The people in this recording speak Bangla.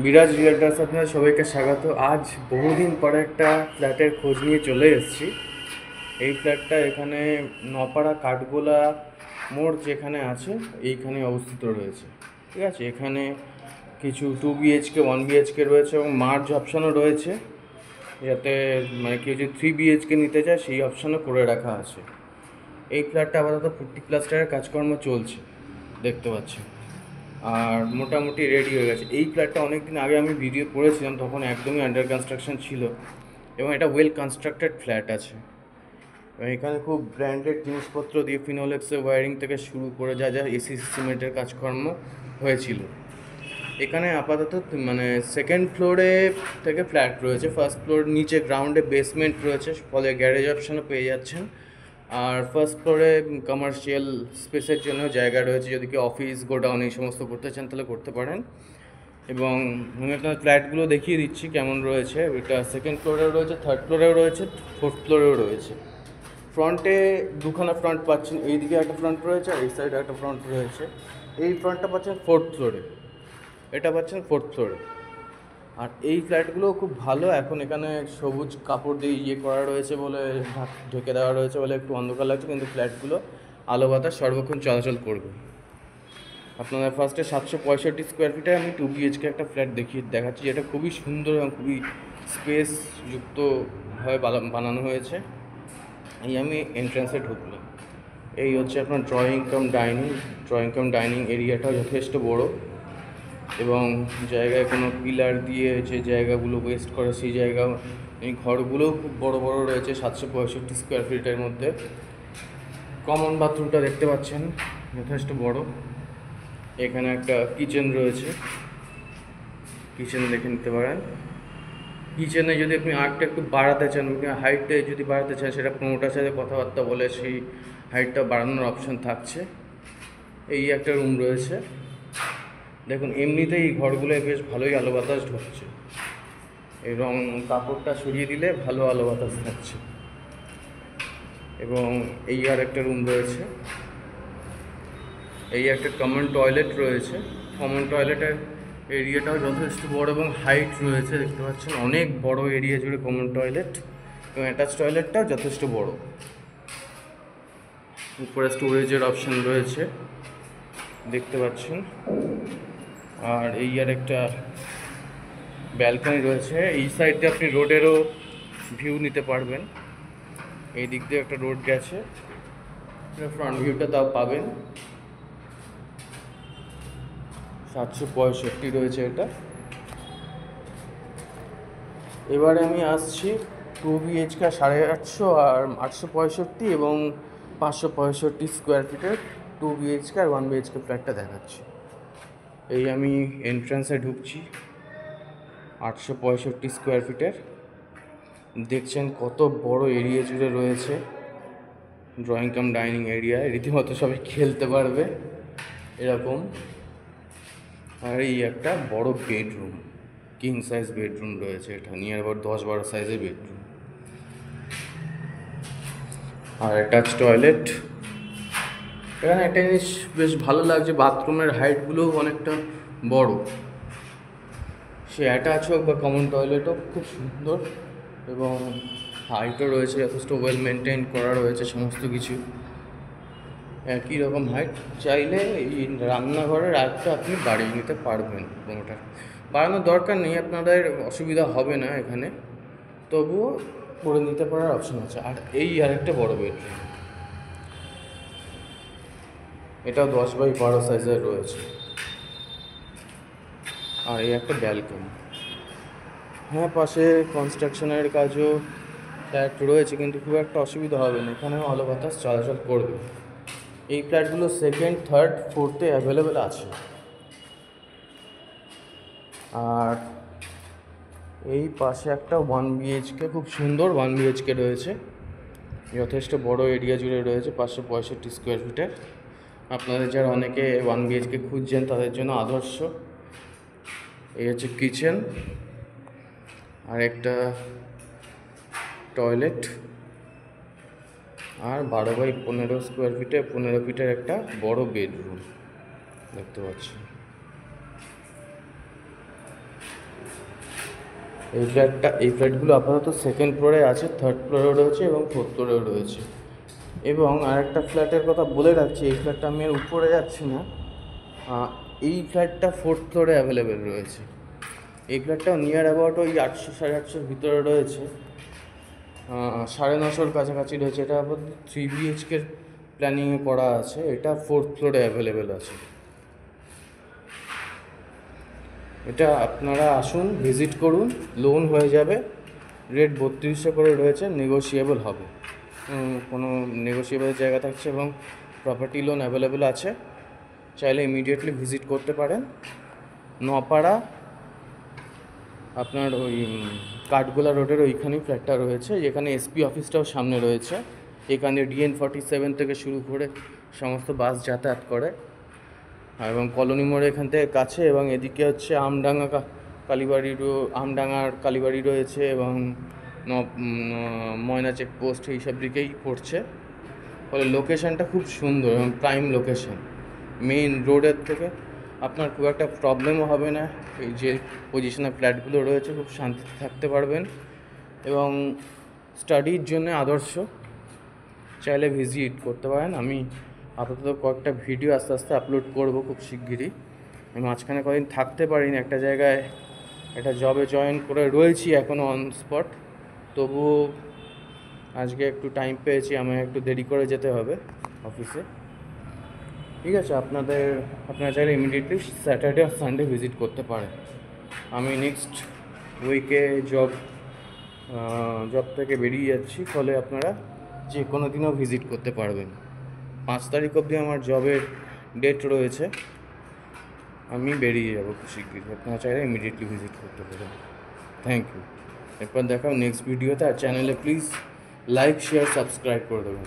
বিরাজ রিয়েল্টার্স আপনাদের সবাইকে স্বাগত। আজ বহুদিন পরে একটা ফ্ল্যাটের খোঁজ নিয়ে চলে এসেছি। এই ফ্ল্যাটটা এখানে নপাড়া কাঠগোলা মোড় যেখানে আছে এইখানে অবস্থিত রয়েছে। ঠিক আছে, এখানে কিছু 2 BHK 1 BHK রয়েছে এবং মার্জ অপশানও রয়েছে, যাতে মানে কেউ যদি 3 BHK নিতে চায় সেই অপশানও করে রাখা আছে। এই ফ্ল্যাটটা আপাতত 40 প্লাস্টারের কাজকর্ম চলছে, দেখতে পাচ্ছি, আর মোটামুটি রেডি হয়ে গেছে। এই ফ্ল্যাটটা অনেক দিন আগে আমি ভিডিও করেছিলাম, তখন একদমই আন্ডার কনস্ট্রাকশন ছিল এবং এটা ওয়েল কনস্ট্রাক্টেড ফ্ল্যাট আছে। এবং এখানে খুব ব্র্যান্ডেড জিনিসপত্র দিয়ে ফিনোলেক্সের ওয়্যারিং থেকে শুরু করে যা যা এসিসি সিমেন্টের কাজকর্ম হয়েছিল। এখানে আপাতত মানে সেকেন্ড ফ্লোরে থেকে ফ্ল্যাট রয়েছে, ফার্স্ট ফ্লোর নিচে গ্রাউন্ডে বেসমেন্ট রয়েছে, ফলে গ্যারেজ অপশানও পেয়ে যাচ্ছেন। আর ফার্স্ট ফ্লোরে কমার্শিয়াল স্পেসের জন্য জায়গা রয়েছে, যদি কি অফিস গোডাউন এই সমস্ত করতে চান তাহলে করতে পারেন। এবং আমি আপনার ফ্ল্যাটগুলো দেখিয়ে দিচ্ছি কেমন রয়েছে। এটা সেকেন্ড ফ্লোরেও রয়েছে, থার্ড ফ্লোরেও রয়েছে, ফোর্থ ফ্লোরেও রয়েছে। ফ্রন্টে দুখানা ফ্রন্ট পাচ্ছেন, এইদিকে একটা ফ্রন্ট রয়েছে আর এই সাইডে একটা ফ্রন্ট রয়েছে। এই ফ্রন্টটা পাচ্ছেন ফোর্থ ফ্লোরে, এটা পাচ্ছেন ফোর্থ ফ্লোরে। আর এই ফ্ল্যাটগুলো খুব ভালো, এখন এখানে সবুজ কাপড় দিয়ে করা রয়েছে বলে, ঢেকে দেওয়া রয়েছে বলে একটু অন্ধকার লাগছে, কিন্তু ফ্ল্যাটগুলো আলো বাতাস সর্বক্ষণ চলাচল করবে। আপনাদের ফার্স্টে 765 স্কোয়ার ফিটে আমি 2 BHK একটা ফ্ল্যাট দেখাচ্ছি, যেটা খুবই সুন্দর এবং খুবই স্পেসযুক্তভাবে বানানো হয়েছে। এই আমি এন্ট্রান্সে ঢুকলাম, এই হচ্ছে আপনার ড্রয়িং কাম ডাইনিং এরিয়াটাও যথেষ্ট বড়, এবং জায়গায় কোনো পিলার দিয়ে যে জায়গাগুলো ওয়েস্ট করে সেই জায়গা, এই ঘরগুলোও খুব বড় বড় রয়েছে 765 স্কোয়ার ফিটের মধ্যে। কমন বাথরুমটা দেখতে পাচ্ছেন, যথেষ্ট বড়। এখানে একটা কিচেন রয়েছে, কিচেন দেখে নিতে পারেন। কিচেনে যদি আপনি আর্টটা একটু বাড়াতে চান, হাইটটা যদি বাড়াতে চান, সেটা প্রমোটার সাথে কথাবার্তা বলে সেই হাইটটা বাড়ানোর অপশান থাকছে। এই একটা রুম রয়েছে, দেখুন এমনিতেই এই ঘরগুলোয় বেশ ভালোই আলো বাতাস ঢুকছে, এবং কাপড়টা সরিয়ে দিলে ভালো আলো বাতাস থাকছে। এবং এই আর একটা রুম রয়েছে, এই একটা কমন টয়লেট রয়েছে। কমন টয়লেটের এরিয়াটাও যথেষ্ট বড় এবং হাইট রয়েছে, দেখতে পাচ্ছেন অনেক বড় এরিয়া জুড়ে কমন টয়লেট, এবং অ্যাটাচ টয়লেটটাও যথেষ্ট বড়। উপরে স্টোরেজের অপশান রয়েছে, দেখতে পাচ্ছেন। আর এই আর একটা ব্যালকনি রয়েছে, এই সাইড দিয়ে আপনি রোডেরও ভিউ নিতে পারবেন। এই দিক দিয়ে একটা রোড গেছে, ফ্রন্ট ভিউটা তাও পাবেন। 765 রয়েছে এটা। এবারে আমি আসছি 2 BHK 850 আর 865 এবং 565 স্কোয়ার ফিটের 2 BHK আর 1 BHK ফ্ল্যাটটা দেখাচ্ছি। এই আমি এন্ট্রান্সে ঢুকছি 865 স্কোয়ার ফিটের। দেখছেন কত বড় এরিয়া জুড়ে রয়েছে, ড্রয়িং কাম ডাইনিং এরিয়ায় রীতিমতো সবাই খেলতে পারবে এরকম। আর এই একটা বড় বেডরুম, কিং সাইজ বেডরুম রয়েছে, এটা নিয়ার অ্যাবাউট 10-12 সাইজের বেডরুম। আর অ্যাটাচ টয়লেট। এখানে একটা জিনিস বেশ ভালো লাগছে, বাথরুমের হাইটগুলোও অনেকটা বড়, সে অ্যাটাচ হোক বা কমন টয়লেট হোক, খুব সুন্দর। এবং হাইটও রয়েছে, যথেষ্ট ওয়েল মেনটেন করা রয়েছে সমস্ত কিছু, একই রকম হাইট। চাইলে এই রান্নাঘরের হাইটটা আপনি বাড়িয়ে নিতে পারবেন, কোনোটা বাড়ানোর দরকার নেই, আপনাদের অসুবিধা হবে না এখানে, তবুও করে নিতে পারার অপশন আছে। আর এই আরেকটা বড় বেডরুম, এটাও 10x12 সাইজের রয়েছে। আর এই একটা ব্যালকনি। হ্যাঁ, পাশে কনস্ট্রাকশনের কাজও ফ্ল্যাট রয়েছে, কিন্তু খুব একটা অসুবিধা হবে না, এখানেও আলো বাতাস চলাচল করবে। এই ফ্ল্যাটগুলো সেকেন্ড, থার্ড, ফোর্থে অ্যাভেলেবেল আছে। আর এই পাশে একটা 1 BHK, খুব সুন্দর 1 BHK রয়েছে, যথেষ্ট বড় এরিয়া জুড়ে রয়েছে, 565 স্কোয়ার ফিটের। আপনাদের যারা অনেকে 1 BHK খুঁজছেন তাদের জন্য আদর্শ। এই হচ্ছে কিচেন, আর একটা টয়লেট, আর 12x15 স্কোয়ার ফিটে 15 ফিটের একটা বড় বেডরুম দেখতে পাচ্ছি। এই ফ্ল্যাটগুলো আপাতত সেকেন্ড ফ্লোরে আছে, থার্ড ফ্লোরেও রয়েছে এবং ফোর্থ ফ্লোরেও রয়েছে। এবং আরেকটা ফ্ল্যাটের কথা বলে রাখছি, এই ফ্ল্যাটটা আমি আর উপরে যাচ্ছি না, এই ফ্ল্যাটটা ফোর্থ ফ্লোরে অ্যাভেলেবেল রয়েছে। এই ফ্ল্যাটটাও নিয়ার অ্যাবাউট ওই 800 850-র ভিতরে রয়েছে, 950-র কাছাকাছি রয়েছে। এটা আবার 3 BHK প্ল্যানিংয়ে করা আছে, এটা ফোর্থ ফ্লোরে অ্যাভেলেবেল আছে। এটা আপনারা আসুন, ভিজিট করুন, লোন হয়ে যাবে, রেট 3200 করে রয়েছে, নেগোশিয়েবল হবে, কোনো নেগোশিয়েবলের জায়গা থাকছে এবং প্রপার্টি লোন অ্যাভেলেবেল আছে। চাইলে ইমিডিয়েটলি ভিজিট করতে পারেন। নপাড়া আপনার ওই কাঠগোলা রোডের ওইখানেই ফ্ল্যাটটা রয়েছে, যেখানে এসপি অফিসটাও সামনে রয়েছে। এখানে DN47 থেকে শুরু করে সমস্ত বাস যাতায়াত করে, এবং কলোনি মোড় এখান থেকে কাছে, এবং এদিকে হচ্ছে আমডাঙ্গার কালীবাড়ি রয়েছে, এবং ময়না চেকপোস্ট এইসব দিকেই পড়ছে। ফলে লোকেশানটা খুব সুন্দর এবং প্রাইম লোকেশান, মেইন রোডের থেকে আপনার খুব একটা প্রবলেমও হবে না। এই যে পজিশনে ফ্ল্যাটগুলো রয়েছে, খুব শান্তিতে থাকতে পারবেন এবং স্টাডির জন্য আদর্শ। চাইলে ভিজিট করতে পারেন। আমি আপাতত কয়েকটা ভিডিও আস্তে আস্তে আপলোড করব খুব শিগগিরই। আমি মাঝখানে কদিন থাকতে পারিনি, একটা জায়গায় একটা জবে জয়েন করে রয়েছি এখনও অন স্পট, তবুও আজকে একটু টাইম পেয়েছি, আমায় একটু দেরি করে যেতে হবে অফিসে। ঠিক আছে, আপনারা চাইলে ইমিডিয়েটলি স্যাটারডে আর সানডে ভিজিট করতে পারেন। আমি নেক্সট উইকে জব থেকে বেরিয়ে যাচ্ছি, ফলে আপনারা যে কোনো দিনও ভিজিট করতে পারবেন। 5 তারিখ অবধি আমার জবের ডেট রয়েছে, আমি বেরিয়ে যাবো খুব শিগগিরই। আপনারা চাইলে ইমিডিয়েটলি ভিজিট করতে পারেন। Thank you. এরপর দেখাও নেক্সট ভিডিওতে। আর চ্যানেলে প্লিজ লাইক, শেয়ার, সাবস্ক্রাইব করে দেবেন।